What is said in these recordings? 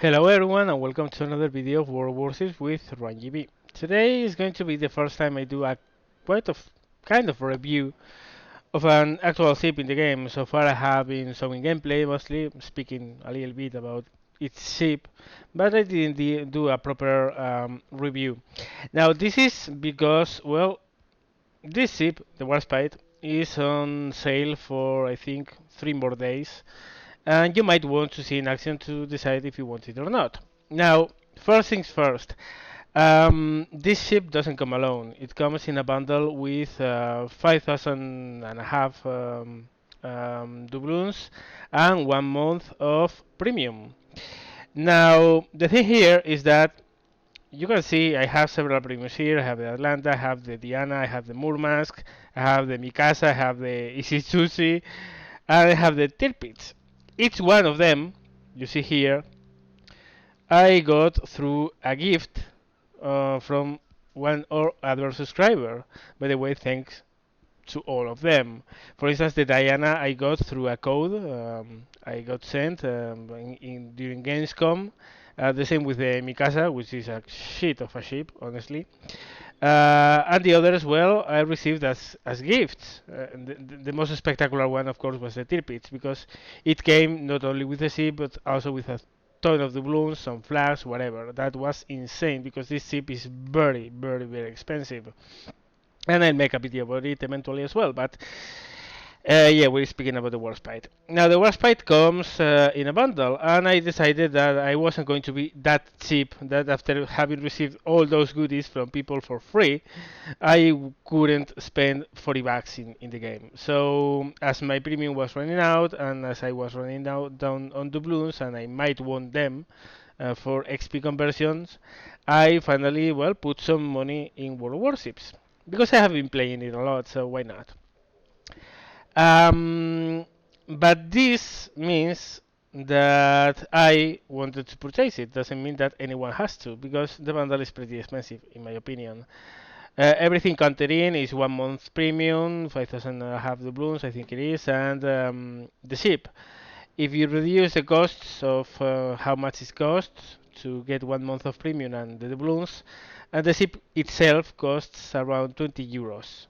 Hello everyone and welcome to another video of World of Warships with RunGB. Today is going to be the first time I do a quite of kind of review of an actual ship in the game. So far I have been showing gameplay, mostly speaking a little bit about its ship, but I didn't do a proper review. Now this is because, well, this ship, the Warspite, is on sale for I think 3 more days, and you might want to see in action to decide if you want it or not. Now, first things first, this ship doesn't come alone. It comes in a bundle with 5,000 and a half doubloons and 1 month of premium. Now, the thing here is that you can see I have several premiums here. I have the Atlanta, I have the Diana, I have the Murmansk, I have the Mikasa, I have the Ishizushi, and I have the Tirpitz. Each one of them, you see here, I got through a gift from one or other subscriber. By the way, thanks to all of them. For instance, the Diana I got through a code I got sent during Gamescom. The same with the Mikasa, which is a shit of a ship, honestly. And the others, well, I received as gifts. The most spectacular one, of course, was the Tirpitz, because it came not only with the ship, but also with a ton of doubloons, some flags, whatever. That was insane, because this ship is very, very, very expensive. And I'll make a video about it eventually as well, but yeah, we're speaking about the Warspite. Now, the Warspite comes in a bundle, and I decided that I wasn't going to be that cheap, that after having received all those goodies from people for free, I couldn't spend 40 bucks in the game. So, as my premium was running out, and as I was running out down on doubloons, and I might want them for XP conversions, I finally, well, put some money in World of Warships. Because I have been playing it a lot, so why not? Um, but this means that I wanted to purchase it. Doesn't mean that anyone has to, because the bundle is pretty expensive, in my opinion. Everything counted in is 1 month premium, 5,000 and a half doubloons, I think it is, and the ship. If you reduce the costs of how much it costs to get 1 month of premium and the doubloons, and the ship itself costs around 20 euros.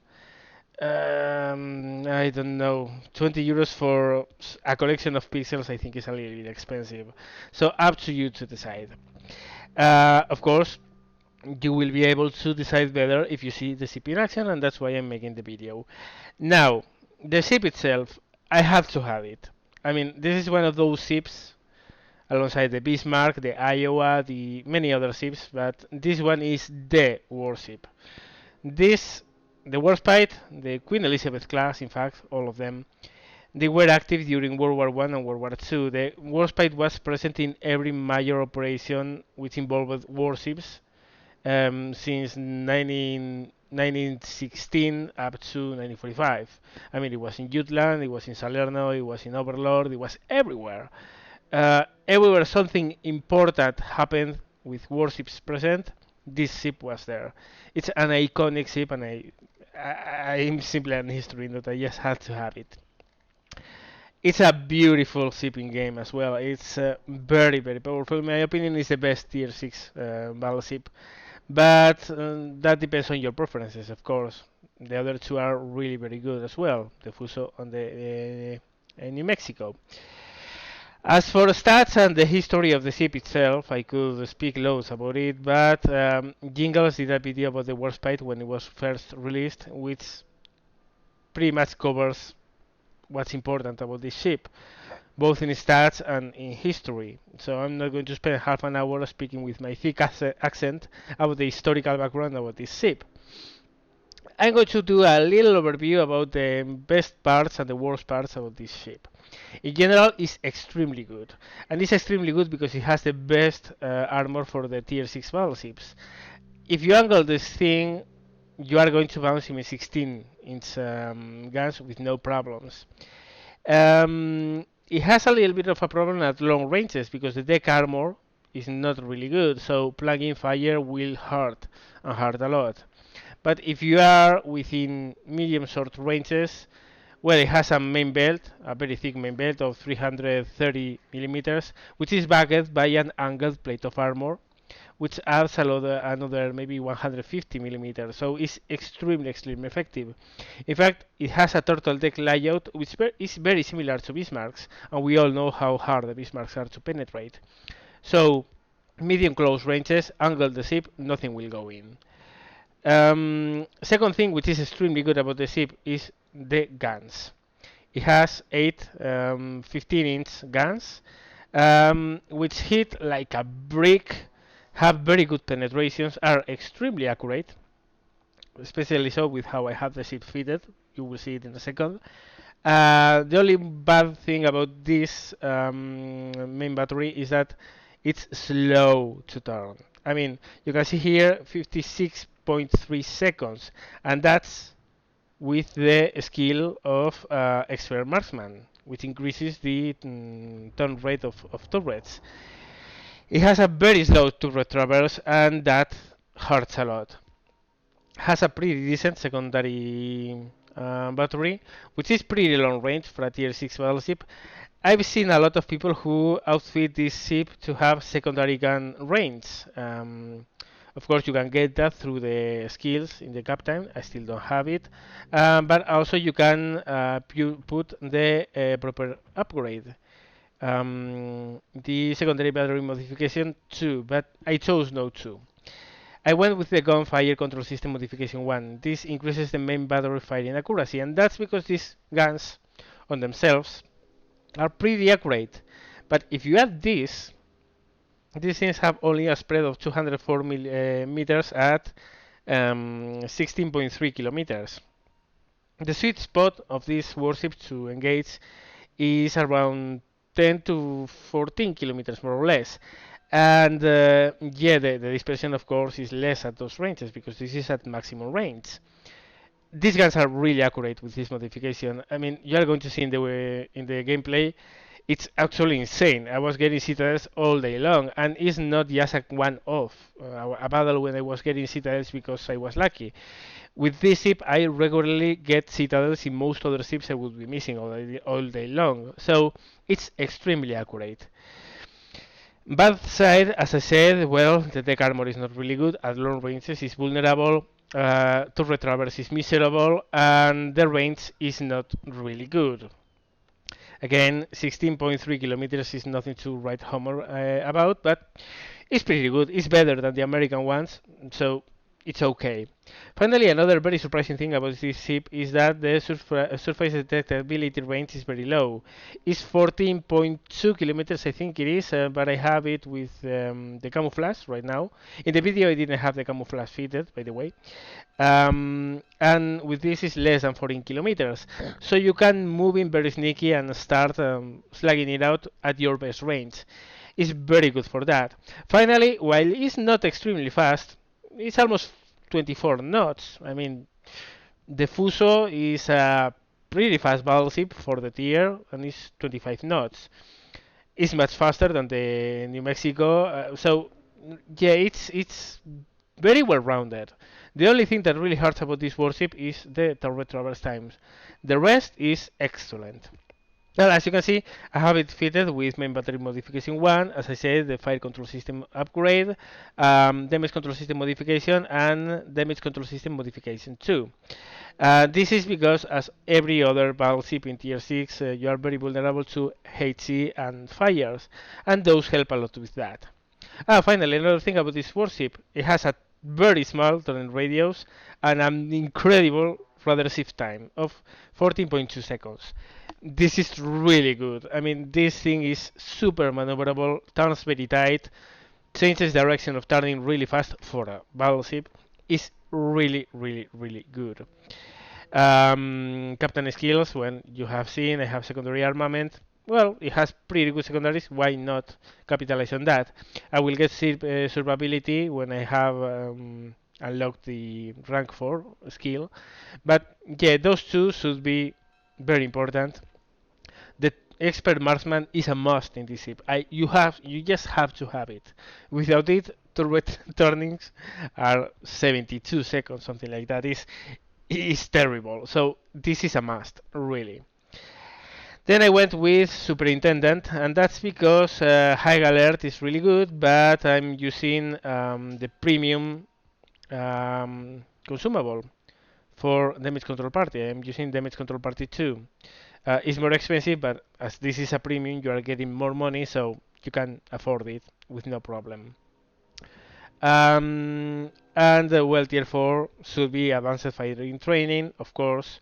I don't know. 20 euros for a collection of pixels, I think, is a little bit expensive. So up to you to decide. Of course, you will be able to decide better if you see the ship in action, and that's why I'm making the video. Now, the ship itself, I have to have it. I mean, this is one of those ships, alongside the Bismarck, the Iowa, the many other ships, but this one is the warship. This The Warspite, the Queen Elizabeth class, in fact, all of them, they were active during World War I and World War II. The Warspite was present in every major operation which involved warships since 1916 up to 1945. I mean, it was in Jutland, it was in Salerno, it was in Overlord, it was everywhere. Everywhere something important happened with warships present, this ship was there. It's an iconic ship, and I'm simply an history that I just had to have it. It's a beautiful shipping game as well. It's very, very powerful. In my opinion, it's the best tier 6 battleship. But that depends on your preferences, of course. The other two are really very good as well. The Fuso and the New Mexico. As for stats and the history of the ship itself, I could speak loads about it, but Jingles did a video about the Warspite when it was first released, which pretty much covers what's important about this ship, both in stats and in history. So I'm not going to spend half an hour speaking with my thick accent about the historical background about this ship. I'm going to do a little overview about the best parts and the worst parts about this ship. In general, it's extremely good, and it's extremely good because it has the best armor for the tier 6 battleships. If you angle this thing, you are going to bounce him in 16-inch guns with no problems. It has a little bit of a problem at long ranges because the deck armor is not really good, so plunging fire will hurt, and hurt a lot. But if you are within medium short ranges, Well, it has a main belt, a very thick main belt of 330 millimeters, which is backed by an angled plate of armor, which adds another maybe 150 millimeters. So it's extremely effective. In fact, it has a turtle deck layout which is very similar to Bismarck's, and we all know how hard the Bismarcks are to penetrate. So medium close ranges, angle the ship, nothing will go in. Second thing which is extremely good about the ship is the guns. It has 8 15-inch guns, which hit like a brick, have very good penetrations, are extremely accurate, especially so with how I have the ship fitted. You will see it in a second. The only bad thing about this main battery is that it's slow to turn. I mean, you can see here 56.3 seconds, and that's with the skill of expert marksman, which increases the turn rate of turrets. It has a very slow turret traverse, and that hurts a lot. Has a pretty decent secondary battery, which is pretty long range for a tier 6 battleship. I've seen a lot of people who outfit this ship to have secondary gun range. Of course, you can get that through the skills in the captain. I still don't have it, but also you can put the proper upgrade. The secondary battery modification 2, but I chose no 2. I went with the gunfire control system modification 1. This increases the main battery firing accuracy, and that's because these guns on themselves are pretty accurate. But if you add this, these things have only a spread of 204 meters at 16.3 kilometers. The sweet spot of this warship to engage is around 10 to 14 kilometers more or less. And yeah, the dispersion of course is less at those ranges because this is at maximum range. These guns are really accurate with this modification. I mean, you are going to see in the gameplay, it's actually insane. I was getting citadels all day long, and it's not just a one-off, a battle when I was getting citadels because I was lucky. With this ship, I regularly get citadels in most other ships I would be missing all day long. So it's extremely accurate. Bad side, as I said, well, the deck armor is not really good. At long ranges, it's vulnerable. Turret traverse is miserable, and the range is not really good. Again, 16.3 kilometers is nothing to write home about, but it's pretty good. It's better than the American ones, so it's okay. Finally, another very surprising thing about this ship is that the surface detectability range is very low. It's 14.2 kilometers, I think it is, but I have it with the camouflage right now. In the video, I didn't have the camouflage fitted, by the way. And with this, it's less than 14 kilometers. So you can move in very sneaky and start slugging it out at your best range. It's very good for that. Finally, while it's not extremely fast, it's almost 24 knots. I mean, the Fuso is a pretty fast battleship for the tier, and it's 25 knots. It's much faster than the New Mexico, so yeah, it's very well rounded. The only thing that really hurts about this warship is the turret traverse times. The rest is excellent. Well, as you can see, I have it fitted with main battery modification 1, as I said, the fire control system upgrade, damage control system modification, and damage control system modification 2. This is because, as every other battleship in tier 6, you are very vulnerable to HE and fires, and those help a lot with that. Finally, another thing about this warship, it has a very small turn radius and an incredible rudder shift time of 14.2 seconds. This is really good. I mean, this thing is super maneuverable, turns very tight, changes direction of turning really fast for a battleship. Is really good. Captain skills, when you have seen, I have secondary armament. Well, it has pretty good secondaries. Why not capitalize on that? I will get survivability when I have unlocked the rank 4 skill. But yeah, those two should be very important. The expert marksman is a must in this ship. You just have to have it. Without it, turret turnings are 72 seconds, something like that. Is is terrible. So this is a must, really. Then I went with Superintendent, and that's because High Alert is really good, but I'm using the premium consumable for Damage Control Party. I'm using Damage Control Party 2. It's more expensive, but as this is a premium, you are getting more money, so you can afford it with no problem. And well, tier 4 should be advanced fighting training, of course.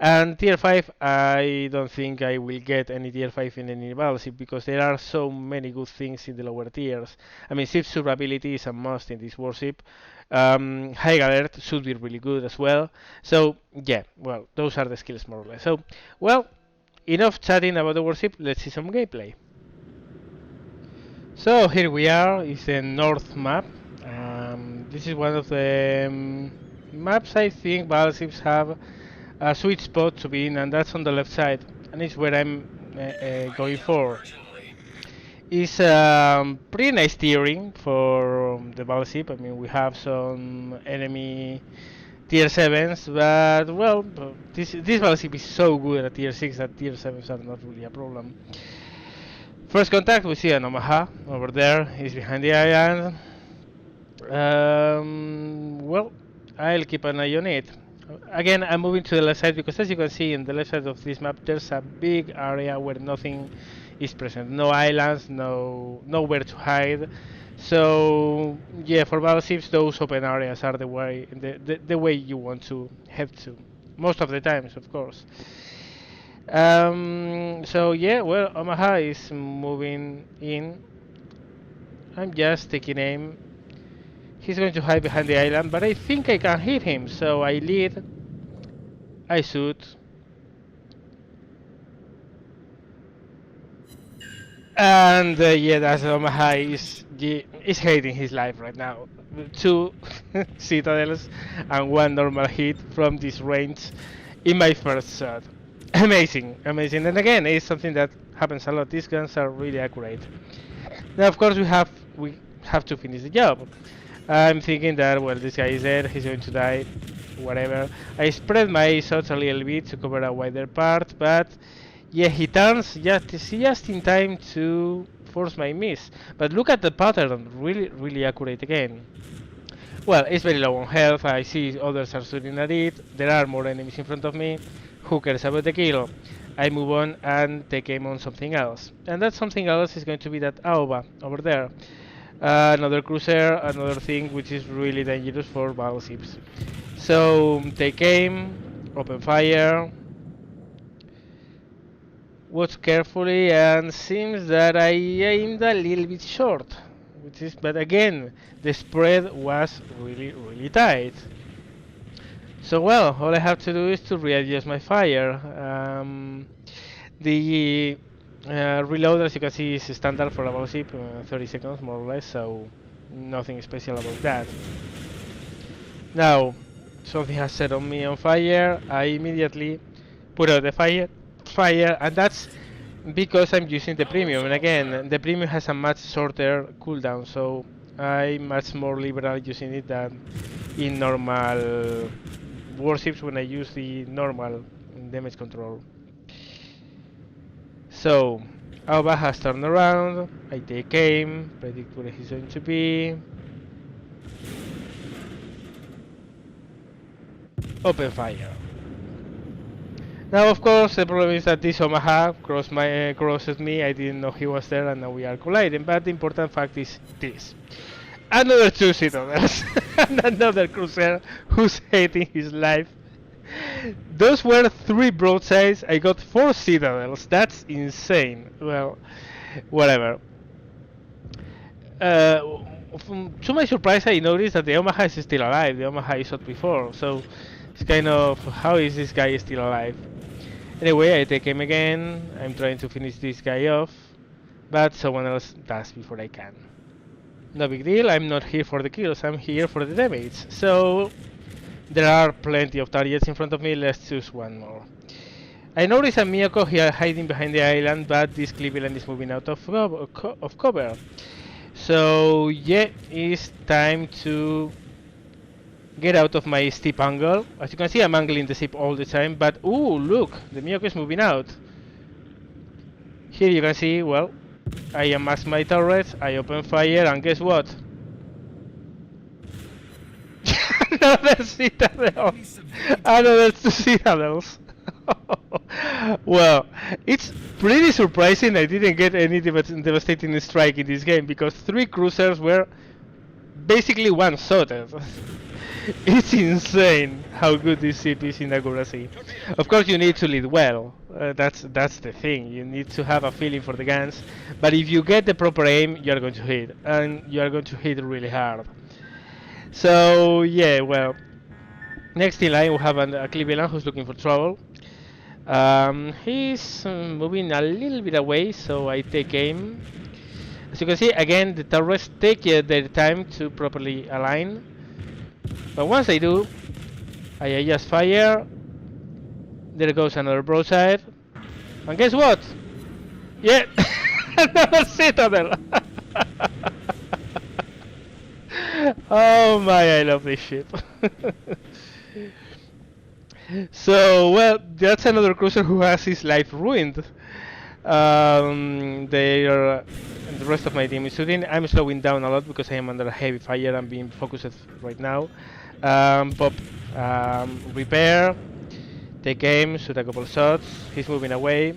And tier 5, I don't think I will get any tier 5 in any battleship because there are so many good things in the lower tiers. I mean, ship survivability is a must in this warship. High alert should be really good as well. So, yeah, well, those are the skills more or less. So, well, enough chatting about the warship, let's see some gameplay. So here we are, it's the north map. This is one of the maps I think battleships have a sweet spot to be in, and that's on the left side, and it's where I'm going for. It's pretty nice steering for the battleship. I mean, we have some enemy tier 7s, but well, this battleship is so good at tier 6 that tier 7s are not really a problem. First contact, we see an Omaha over there. He's behind the island. Well, I'll keep an eye on it. Again, I'm moving to the left side because, as you can see, in the left side of this map, there's a big area where nothing is present. No islands, nowhere to hide. So, yeah, for battleships, those open areas are the way you want to head to. Most of the times, of course. So yeah, well, Omaha is moving in. I'm just taking aim. He's going to hide behind the island, but I think I can hit him. So I lead. I shoot. And yeah, that's Omaha is hating his life right now. Two citadels and one normal hit from this range in my first shot. Amazing, amazing. And again, it's something that happens a lot. These guns are really accurate. Now, of course, we have to finish the job. I'm thinking that well, this guy is dead. He's going to die. Whatever. I spread my shots a little bit to cover a wider part, but yeah, he turns just in time to force my miss. But look at the pattern. Really, really accurate again. Well, it's very low on health. I see others are shooting at it. There are more enemies in front of me. Who cares about the kill? I move on and take aim on something else. And that something else is going to be that AOBA over there. Another cruiser, another thing which is really dangerous for battleships. So take aim, open fire, watch carefully, and seems that I aimed a little bit short. But again, the spread was really, really tight. So well, all I have to do is to readjust my fire. The reload, as you can see, is standard for a battleship, 30 seconds more or less, so nothing special about that. Now, something has set on me on fire. I immediately put out the fire, and that's because I'm using the premium. And again, the premium has a much shorter cooldown, so I'm much more liberal using it than in normal warships when I use the normal damage control. So, Alba has turned around, I take aim, predict where he's going to be. Open fire. Now, of course, the problem is that this Omaha crosses me, I didn't know he was there, and now we are colliding. But the important fact is this. Another two citadels, and another cruiser who's hating his life. Those were 3 broadsides, I got 4 citadels, that's insane. Well, whatever. To my surprise, I noticed that the Omaha is still alive. The Omaha is shot before, so it's kind of, how is this guy still alive? Anyway, I take him again. I'm trying to finish this guy off, but someone else does before I can. No big deal, I'm not here for the kills, I'm here for the damage. So, there are plenty of targets in front of me, let's choose one more. I notice a Miyako here hiding behind the island, but this Cleveland is moving out of cover. So yeah, it's time to get out of my steep angle. As you can see, I'm angling the ship all the time, but ooh, look, the Miyako is moving out. Here you can see, well, I amass my turrets, I open fire, and guess what? Another citadel! Another two citadels! Well, it's pretty surprising I didn't get any devastating strike in this game, because 3 cruisers were basically one-shotted. It's insane how good this ship is in accuracy. Of course, you need to lead well. That's the thing. You need to have a feeling for the guns. But if you get the proper aim, you are going to hit, and you are going to hit really hard. So yeah, well, next in line we have a Cleveland who's looking for trouble. He's moving a little bit away, so I take aim. As you can see, again, the turrets take their time to properly align. But once they do, I just fire. There goes another broadside. And guess what? Yeah, another citadel. Oh my, I love this ship. So, well, that's another cruiser who has his life ruined. The rest of my team is shooting. I'm slowing down a lot because I am under heavy fire and being focused right now. Pop, repair, take aim, shoot a couple shots. He's moving away.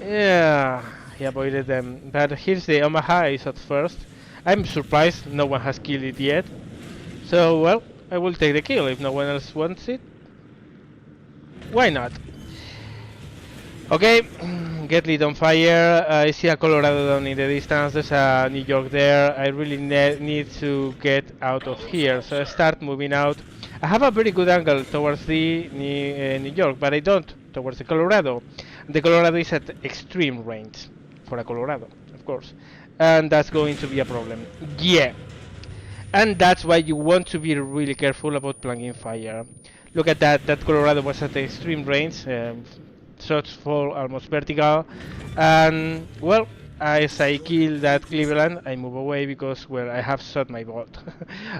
Yeah, he avoided them. But here's the Omaha I shot first. I'm surprised no one has killed it yet. So, well, I will take the kill if no one else wants it. Why not? Okay, get lead on fire. I see a Colorado down in the distance. There's a New York there. I really need to get out of here. So I start moving out. I have a very good angle towards the New York, but I don't towards the Colorado. The Colorado is at extreme range for a Colorado, of course. And that's going to be a problem. Yeah. And that's why you want to be really careful about plunging fire. Look at that. That Colorado was at extreme range. Shots fall almost vertical, and well, as I kill that Cleveland, I move away because, well, I have shot my bolt.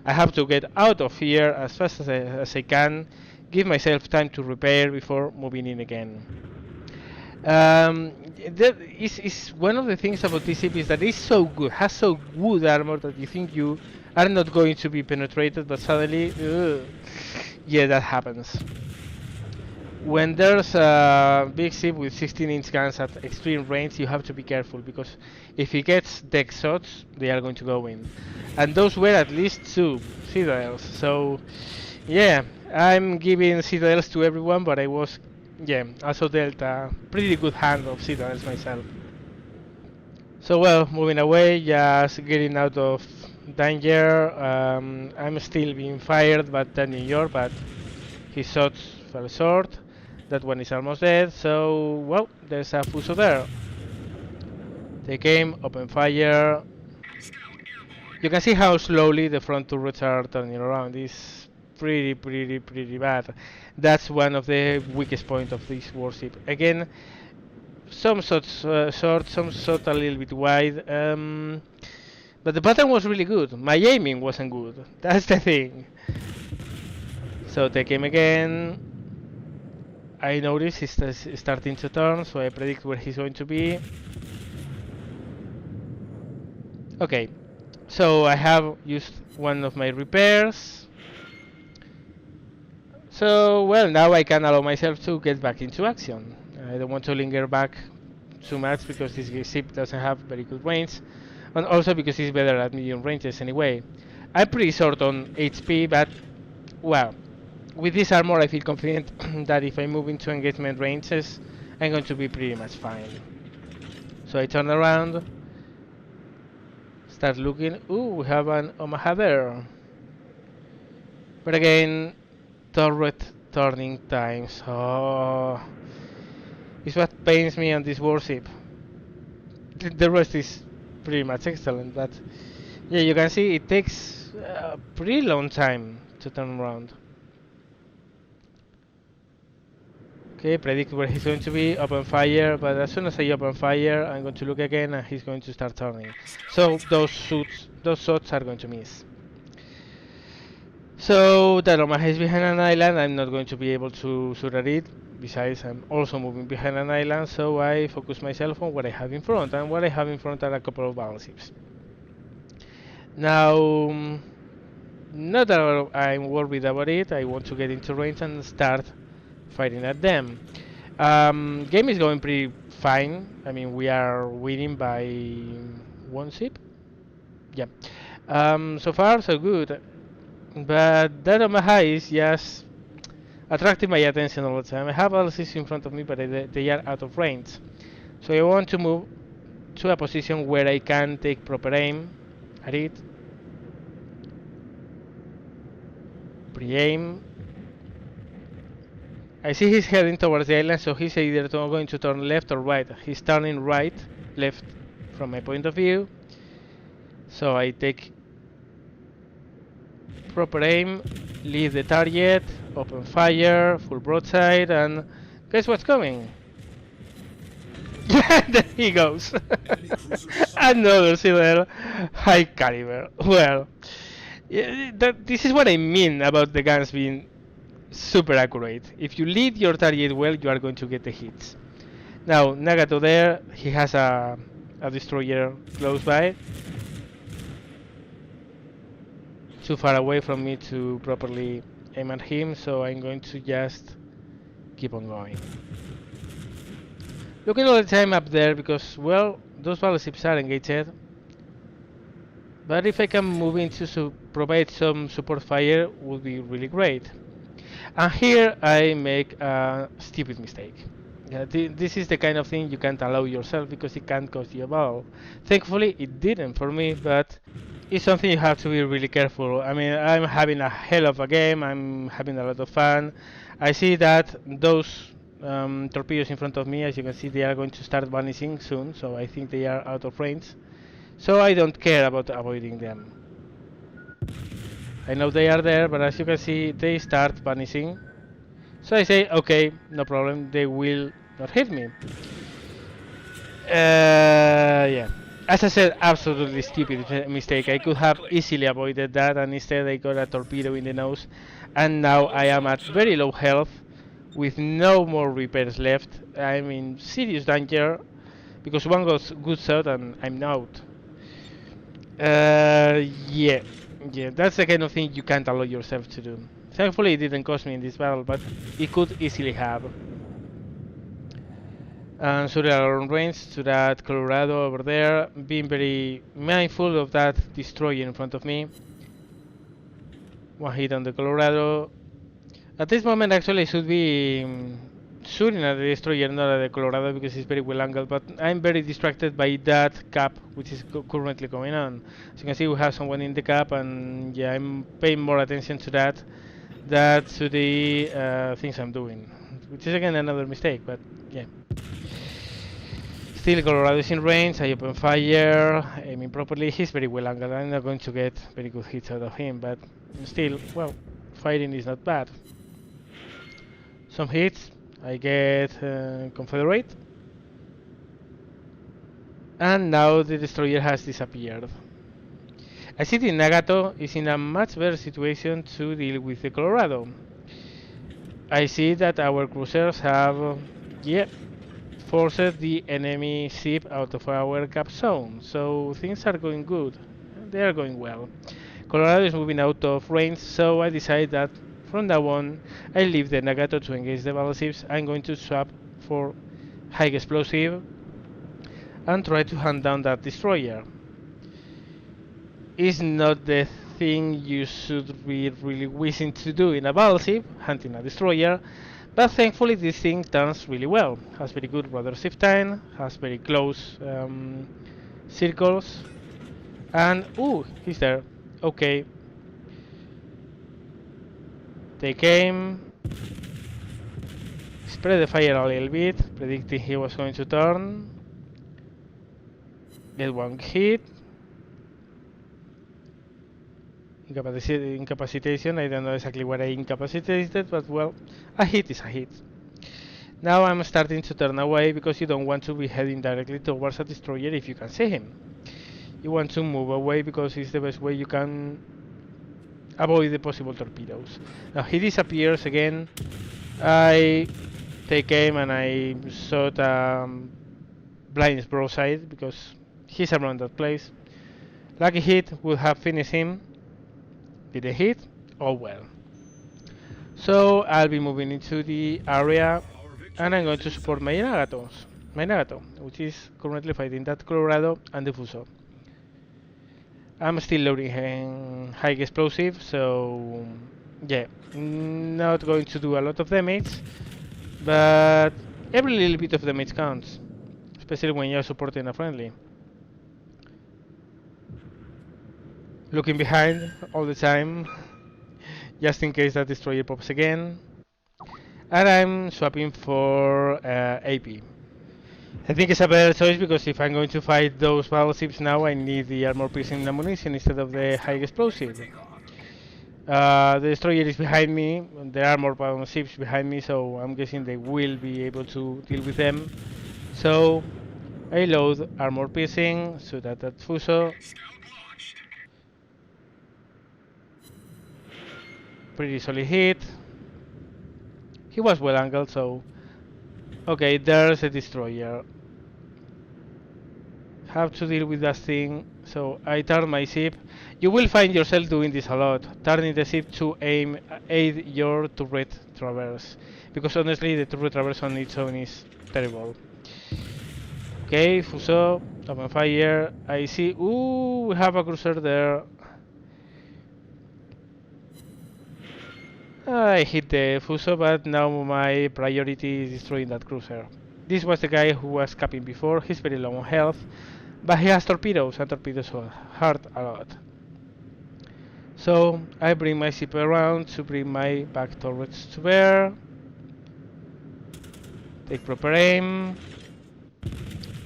I have to get out of here as fast as I can, give myself time to repair before moving in again. That is one of the things about this ship is that it's so good, has so good armor that you think you are not going to be penetrated, but suddenly, yeah, that happens. When there's a big ship with 16-inch guns at extreme range, you have to be careful because if he gets deck shots, they are going to go in. And those were at least 2 citadels. So, yeah, I'm giving citadels to everyone, but I was, yeah, also dealt a pretty good hand of citadels myself. So, well, moving away, just getting out of danger. I'm still being fired by the New York, but his shots fell short. That one is almost dead, so, well, there's a Fuso there. Take aim, open fire. You can see how slowly the front turrets are turning around. It's pretty bad. That's one of the weakest points of this warship. Again, some shots short, some shots a little bit wide. But the pattern was really good. My aiming wasn't good. That's the thing. So take aim again. I notice he's starting to turn, so I predict where he's going to be. Okay, so I have used one of my repairs. So, well, now I can allow myself to get back into action. I don't want to linger back too much because this ship doesn't have very good range, and also because it's better at medium ranges anyway. I'm pretty short on HP, but, well, with this armor I feel confident that if I move into engagement ranges, I'm going to be pretty much fine. So I turn around, start looking. Ooh, we have an Omaha there. But again, turret turning times. Oh, it's what pains me on this warship. The rest is pretty much excellent, but yeah, you can see it takes a pretty long time to turn around. Okay, predict where he's going to be, open fire, but as soon as I open fire, I'm going to look again and he's going to start turning. So those shots are going to miss. So that Omaha is behind an island, I'm not going to be able to shoot at it. Besides, I'm also moving behind an island, so I focus myself on what I have in front, and what I have in front are a couple of battleships. Now, not that I'm worried about it, I want to get into range and start fighting at them. Game is going pretty fine. I mean, we are winning by one ship. Yeah. So far, so good. But that Omaha is just attracting my attention all the time. I have battleships in front of me, but they are out of range. So I want to move to a position where I can take proper aim at it. Pre-aim. I see he's heading towards the island, so he's either going to turn left or right. He's turning right, left from my point of view. So I take proper aim, leave the target, open fire, full broadside, and guess what's coming? There he goes. Another silver high caliber. Well, yeah, this is what I mean about the guns being super accurate. If you lead your target well, you are going to get the hits. Now, Nagato there, he has a destroyer close by. Too far away from me to properly aim at him, so I'm going to just keep on going. Looking all the time up there because, well, those battleships are engaged. But if I can move in to provide some support fire, would be really great. And here I make a stupid mistake. Yeah, this is the kind of thing you can't allow yourself because it can cost you a battle. Thankfully, it didn't for me, but it's something you have to be really careful. I mean, I'm having a hell of a game. I'm having a lot of fun. I see that those torpedoes in front of me, as you can see, they are going to start vanishing soon. So I think they are out of range. So I don't care about avoiding them. I know they are there, but as you can see, they start vanishing. So I say, okay, no problem, they will not hit me. Yeah. As I said, absolutely stupid mistake. I could have easily avoided that, and instead I got a torpedo in the nose. And now I am at very low health, with no more repairs left. I'm in serious danger, because one goes good shot and I'm out. Yeah, that's the kind of thing you can't allow yourself to do. Thankfully, it didn't cost me in this battle, but it could easily have. And so they are on range to that Colorado over there, being very mindful of that destroyer in front of me. One hit on the Colorado. At this moment, actually, I should be shooting at the destroyer, not at the Colorado, because it's very well angled, but I'm very distracted by that cap, which is currently going on. As you can see, we have someone in the cap, and yeah, I'm paying more attention to that than to the things I'm doing, which is again another mistake, but yeah. Still, Colorado is in range, I open fire, aiming properly, he's very well angled, I'm not going to get very good hits out of him, but still, well, fighting is not bad. Some hits, I get Confederate, and now the destroyer has disappeared. I see the Nagato is in a much better situation to deal with the Colorado. I see that our cruisers have, yeah, forced the enemy ship out of our cap zone, so things are going good. They are going well. Colorado is moving out of range, so I decide that from now on, I leave the Nagato to engage the battleships. I'm going to swap for high explosive and try to hunt down that destroyer. It's not the thing you should be really wishing to do in a battleship, hunting a destroyer, but thankfully this thing turns really well. Has very good rudder shift time, has very close circles, and ooh, he's there. Okay. Take aim. Spread the fire a little bit, predicting he was going to turn. Get one hit. Incapacitation, I don't know exactly what I incapacitated, but well, a hit is a hit. Now I'm starting to turn away because you don't want to be heading directly towards a destroyer if you can see him. You want to move away because it's the best way you can avoid the possible torpedoes. Now he disappears again. I take aim and I shot blind broadside because he's around that place. Lucky hit would have finished him. Didn't hit? Oh well. So I'll be moving into the area and I'm going to support my Nagato, which is currently fighting that Colorado and the Fuso. I'm still loading high explosive, so yeah, not going to do a lot of damage, but every little bit of damage counts, especially when you're supporting a friendly. Looking behind all the time, just in case that destroyer pops again. And I'm swapping for AP. I think it's a better choice because if I'm going to fight those battleships now, I need the armor piercing ammunition instead of the high explosive. The destroyer is behind me, there are more battleships behind me, so I'm guessing they will be able to deal with them. So I load armor piercing, shoot at that Fuso. Pretty solid hit. He was well angled, so okay, there's a destroyer. Have to deal with that thing, so I turn my ship. You will find yourself doing this a lot, turning the ship to aid your turret traverse, because honestly the turret traverse on its own is terrible. Okay, Fuso, open fire. I see. Ooh, we have a cruiser there. I hit the Fuso, but now my priority is destroying that cruiser. This was the guy who was capping before. He's very low on health, but he has torpedoes, and torpedoes hurt a lot. So I bring my ship around to bring my back turrets to bear. Take proper aim.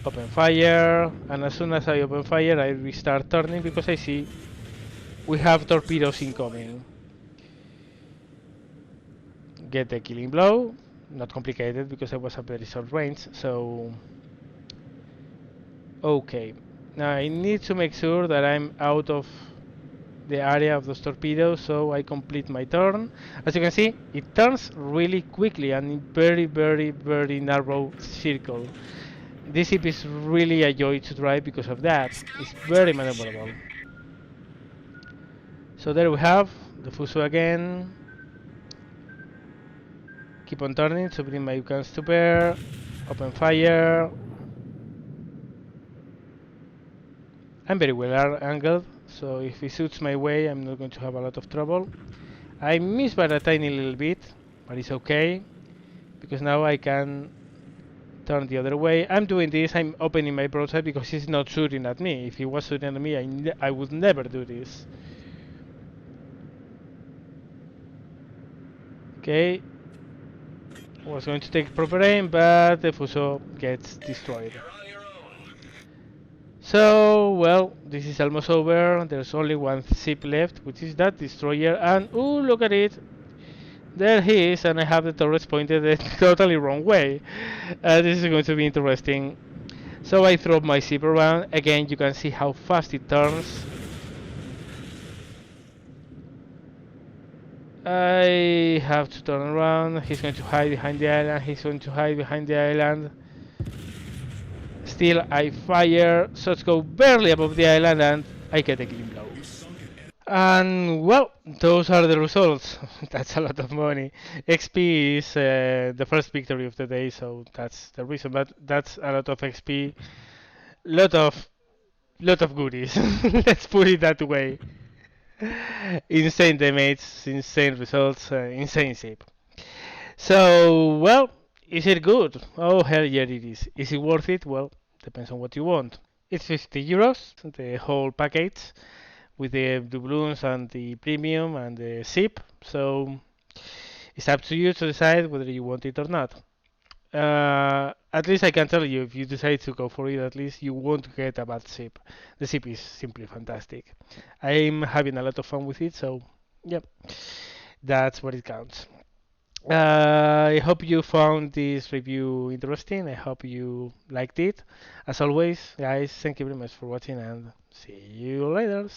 Open fire, and as soon as I open fire, I restart turning because I see we have torpedoes incoming. Get the killing blow. Not complicated because I was at very short range, so okay. Now I need to make sure that I'm out of the area of those torpedoes, so I complete my turn. As you can see, it turns really quickly and in very narrow circle. This ship is really a joy to drive because of that. It's very maneuverable. So there we have the Fuso again. Keep on turning to bring my guns to bear. Open fire. I'm very well angled, so if he shoots my way, I'm not going to have a lot of trouble. I missed by a tiny little bit, but it's okay, because now I can turn the other way. I'm doing this, I'm opening my broadside because he's not shooting at me. If he was shooting at me, I would never do this. Okay. I was going to take proper aim, but the Fuso gets destroyed. So, well, this is almost over. There's only one ship left, which is that destroyer. And, ooh, look at it. There he is, and I have the turrets pointed the totally wrong way. This is going to be interesting. So I throw my ship around. Again, you can see how fast it turns. I have to turn around. He's going to hide behind the island. He's going to hide behind the island. Still, I fire. Shots go barely above the island, and I get a killing blow. And well, those are the results. That's a lot of money. XP is the first victory of the day, so that's the reason. But that's a lot of XP, lot of goodies. Let's put it that way. Insane damage, insane results, insane ship. So well, is it good? Oh hell yeah, it is. Is it worth it? Well, depends on what you want. It's 50 euros, the whole package, with the doubloons and the premium and the ship. So it's up to you to decide whether you want it or not. At least I can tell you, if you decide to go for it, at least you won't get a bad ship. The ship is simply fantastic. I'm having a lot of fun with it, so yeah, that's what it counts. I hope you found this review interesting. I hope you liked it. As always, guys, thank you very much for watching and see you later.